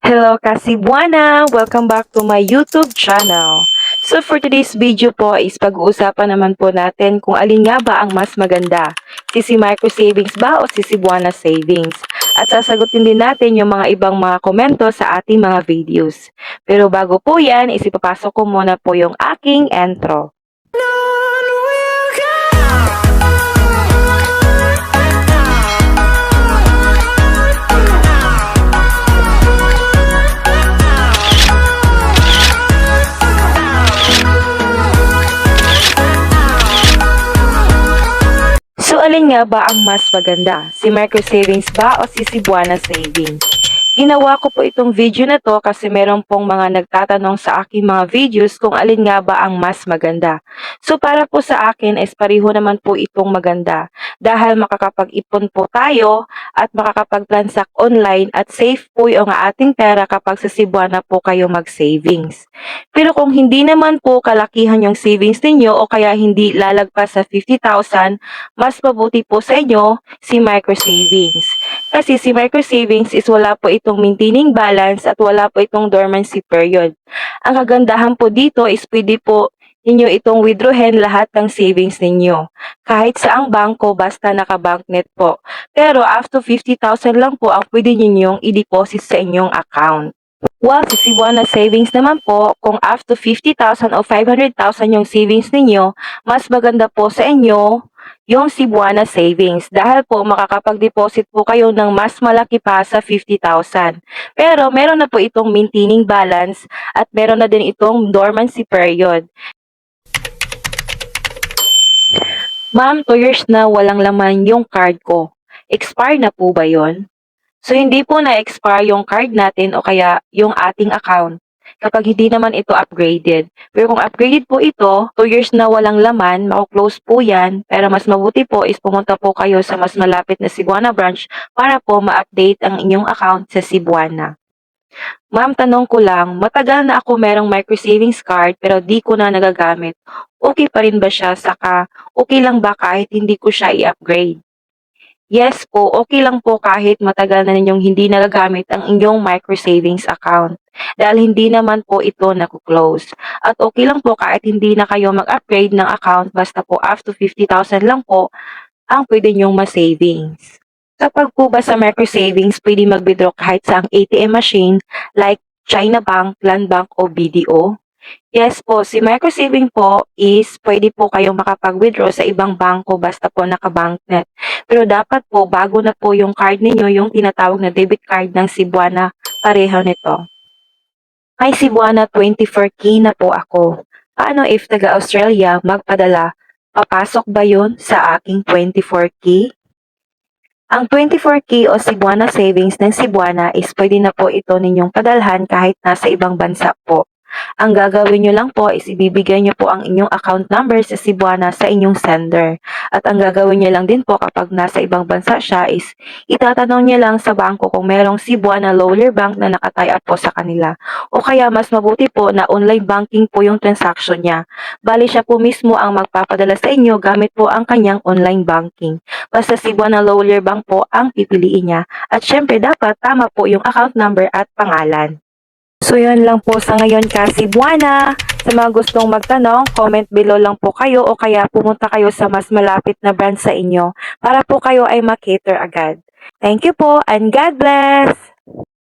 Hello Kasibuana! Welcome back to my YouTube channel. So for today's video po is pag-uusapan naman po natin kung alin nga ba ang mas maganda. Si Micro Savings ba o si Cebuana Savings? At sasagutin din natin yung mga ibang mga komento sa ating mga videos. Pero bago po yan, isipapasok ko muna po yung aking intro. So alin nga ba ang mas maganda? Si Micro Savings ba o si Cebuana Savings? Ginawa ko po itong video na to kasi meron pong mga nagtatanong sa aking mga videos kung alin nga ba ang mas maganda. So para po sa akin is pareho naman po itong maganda dahil makakapag-ipon po tayo at makakapag-transact online at safe po yung ating pera kapag sa Cebuana po kayo mag-savings. Pero kung hindi naman po kalakihan yung savings ninyo o kaya hindi lalagpas sa 50,000, mas mabuti po sa inyo si Micro Savings. Kasi si Micro Savings is wala po itong maintaining balance at wala po itong dormancy period. Ang kagandahan po dito is pwede po ninyo itong withdrawin lahat ng savings ninyo. Kahit saang bangko basta naka-banknet po. Pero up to 50,000 lang po ang pwede ninyong i-deposit sa inyong account. While sa Cebuana Savings naman po, kung up to 50,000 o 500,000 yung savings ninyo, mas maganda po sa inyo yung Cebuana Savings dahil po makakapag-deposit po kayo ng mas malaki pa sa 50,000. Pero meron na po itong maintaining balance at meron na din itong dormancy period. Ma'am, 2 years na walang laman yung card ko. Expire na po ba yon? So, hindi po na-expire yung card natin o kaya yung ating account kapag hindi naman ito upgraded. Pero kung upgraded po ito, 2 years na walang laman, mako-close po yan. Pero mas mabuti po is pumunta po kayo sa mas malapit na Cebuana branch para po ma-update ang inyong account sa Cebuana. Ma'am, tanong ko lang, matagal na ako merong micro savings card pero di ko na nagagamit. Okay pa rin ba siya? Saka okay lang ba kahit hindi ko siya i-upgrade? Yes po, okay lang po kahit matagal na ninyong hindi nagagamit ang inyong micro savings account dahil hindi naman po ito naku-close. At okay lang po kahit hindi na kayo mag-upgrade ng account basta po up to 50,000 lang po ang pwede nyong ma-savings. Kapag po ba sa micro savings, pwede mag-withdraw kahit sa ang ATM machine like China Bank, Land Bank o BDO? Yes po, si micro saving po is pwede po kayong makapag-withdraw sa ibang bangko basta po naka-banknet. Pero dapat po bago na po yung card ninyo, yung tinatawag na debit card ng Cebuana, pareho nito. May Cebuana 24K na po ako. Paano if taga-Australia magpadala? Papasok ba yun sa aking 24K? Ang 24K o Cebuana savings ng Cebuana is pwede na po ito ninyong padalhan kahit nasa ibang bansa po. Ang gagawin nyo lang po is ibibigay nyo po ang inyong account number sa Cebuana sa inyong sender. At ang gagawin nyo lang din po kapag nasa ibang bansa siya is itatanong nyo lang sa bangko kung merong Cebuana Lawler Bank na nakatie up po sa kanila. O kaya mas mabuti po na online banking po yung transaction niya. Bali siya po mismo ang magpapadala sa inyo gamit po ang kanyang online banking. Basta Cebuana Lawler Bank po ang pipiliin niya. At syempre dapat tama po yung account number at pangalan. So yun lang po sa ngayon Kasibuana. Sa mga gustong magtanong, comment below lang po kayo o kaya pumunta kayo sa mas malapit na branch sa inyo para po kayo ay makater agad. Thank you po and God bless!